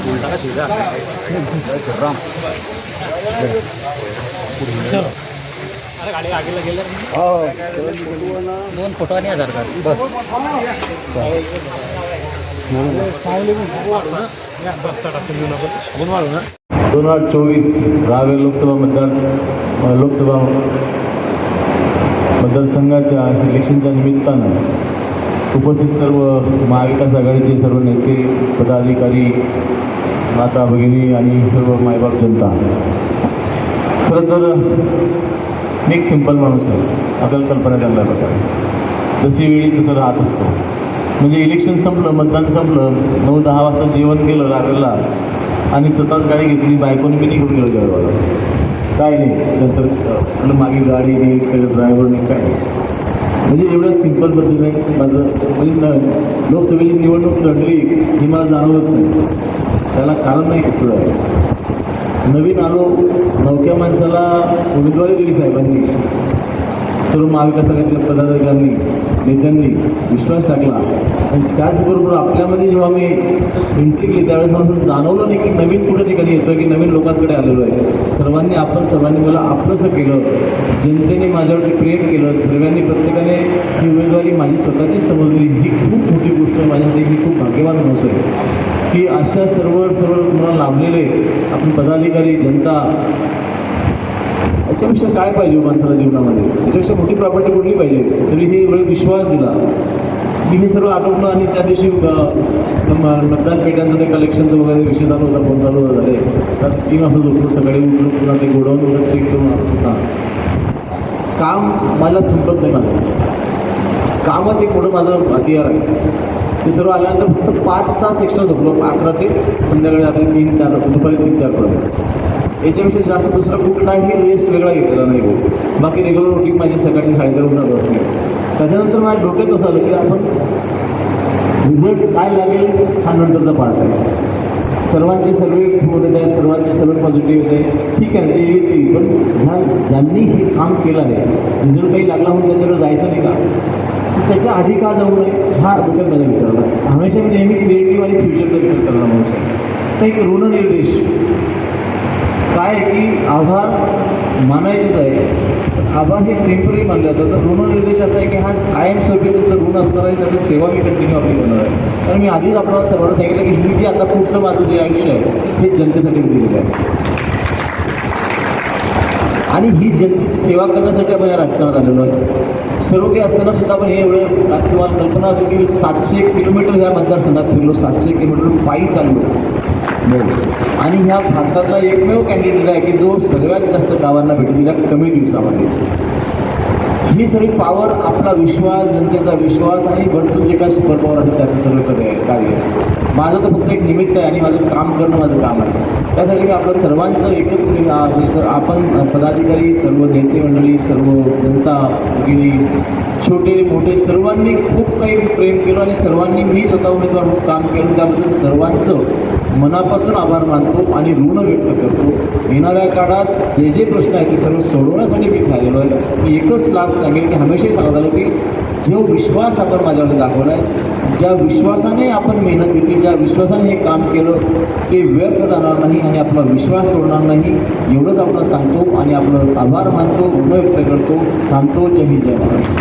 राम दोन फोटो आणि आधार कार्ड बस 2024 रावेर लोकसभा मतदारसंघाच्या इलेक्शनच्या निमित्तानं उपस्थित सर्व महाविकास आघाडीचे सर्व नेते पदाधिकारी माता भगिनी आणि सर्व मायबाप जनता, खरं तर मी एक सिंपल माणूस आहे. आपल्याला कल्पना द्यायला प्रकारे जशी वेळी तसं राहत असतो. म्हणजे इलेक्शन संपलं, मतदान संपलं, 9-10 वाजता जेवण केलं रावेरला आणि स्वतःच गाडी घेतली, बायकोने मी निघून गेलो जळगावला. काय नाही नंतर आपलं मागे गाडी नाही, ड्रायव्हर नाही, काय म्हणजे एवढं सिंपल पद्धतीने माझं म्हणजे लोकसभेची निवडणूक लढली ही मला जाणवत नाही. त्याला कारण नाही कसं आहे. नवीन आलो, नवख्या माणसाला उमेदवारी दिली साहेबांनी, सर्व महाविकास आघाडीच्या पदाधिकाऱ्यांनी नेत्यांनी विश्वास टाकला. आणि त्याचबरोबर आपल्यामध्ये जेव्हा मी एंट्री केली त्यावेळेस मला जाणवलं नाही की नवीन कुठे ठिकाणी येतोय, की नवीन लोकांकडे आलेलो आहे. सर्वांनी मला आपलंसं केलं, जनतेने माझ्यावरती प्रेम केलं, सर्वांनी प्रत्येकाने ही उमेदवारी माझी स्वतःची समजली. ही खूप मोठी गोष्ट आहे माझ्यासाठी. मी खूप भाग्यवान माणूस आहे की अशा सर्व तुम्हाला लाभलेले आपण पदाधिकारी, जनता, याच्यापेक्षा काय पाहिजे माणसाला जीवनामध्ये? याच्यापेक्षा मोठी प्रॉपर्टी कुठली पाहिजे? तरी हे एवढा विश्वास दिला. मी हे सर्व आटोपलं आणि त्या दिवशी मतदान पेट्यांचं ते कलेक्शनचं वगैरे विषय चालू होता, फोन चालू झाले. तर 3 वाजता झोपलो, सकाळी उठलो, पुन्हा ते गोडाऊन वगैरे चेक करून आलो सुद्धा. काम मला संपत नाही. माझं कामच एक मोठं माझं हतियार आहे. ते सर्व आल्यानंतर फक्त 5 तास एक्स्ट्रा झोपलो, 11 ते संध्याकाळी आपले 3-4 दुपारी 3-4 पर्यंत. याच्यापेक्षा जास्त दुसरा कुठलाही रेस्ट वेगळा घेतलेला नाही हो. बाकी रेग्युलर रुटीन माझी सकाळची 3:30 जात असते. त्याच्यानंतर माझ्या डोक्यात असं आलं की आपण रिझल्ट काय लागेल हा नंतरचा पार्ट आहे. सर्वांचे सर्वे खूप येत आहेत, सर्वांचे सर्व पॉझिटिव्ह येत आहे, ठीक आहे, ते येतील. पण ज्यांनी हे काम केलं आहे, रिझल्ट काही लागला म्हणून त्यांच्याकडे जायचं नाही का? त्याच्या आधी का जाऊ नये हा डोक्यात माझा विचार होता. हमेशा मी नेहमी क्रिएटिव्ह आणि फ्युचरचा विचार करणार माणूस आहे. तर एक ऋणनिर्देश काय आहे की आभार मानायचेच आहे, पण आभार हे टेम्पररी मानलं जातं. तर ऋणनिर्देश असा आहे की हा कायमस्वरूपी तुमचं ऋण असणार आहे, त्याची सेवा मी कंटिन्यू आपली करणार आहे. कारण मी आधीच आपल्याला सर्वांना सांगितलं की ही जी आता पुढचं माझं जे आयुष्य आहे हे जनतेसाठी मी दिलेलं आहे आणि ही जनतेची सेवा करण्यासाठी आपण या राजकारणात आलेलो आहे. सर्व काही असताना सुद्धा आपण हे एवढं तुम्हाला कल्पना असेल की 700 किलोमीटर ह्या मतदारसंघात फिरलो, 700 किलोमीटर पायी चाललो. आणि ह्या भारतातला एकमेव कॅन्डिडेट आहे की जो सगळ्यात जास्त गावांना भेट दिल्या कमी दिवसामध्ये. ही सगळी पॉवर, आपला विश्वास, जनतेचा विश्वास आणि वरतून जे काय सुपर पॉवर आहे त्याचं सर्व कार्य. माझं तर फक्त एक निमित्त आहे आणि माझं काम करणं माझं काम आहे. त्यासाठी मी आपलं सर्वांचं एकच आपण पदाधिकारी, सर्व नेते मंडळी, सर्व जनता, भगिनी, छोटे मोठे सर्वांनी खूप काही प्रेम केलं आणि सर्वांनी मी स्वतः उमेदवार म्हणून काम केलं. त्याबद्दल सर्वांचं मनापासून आभार मानतो आणि ऋण व्यक्त करतो. येणाऱ्या काळात जे जे प्रश्न आहेत ते सर्व सोडवण्यासाठी मी खालेलो आहे. मी एकच लास्ट सांगेन की हमेशाही सांगत आलो की जो विश्वास आपण माझ्याकडे दाखवला आहे, ज्या विश्वासाने आपण मेहनत घेतली, ज्या विश्वासाने हे काम केलं ते व्यर्थ जाणार नाही आणि आपला विश्वास तोडणार नाही, एवढंच आपण सांगतो आणि आपलं आभार मानतो, ऋण व्यक्त करतो. थांबतो. जय हिंद, जय महाराष्ट्र.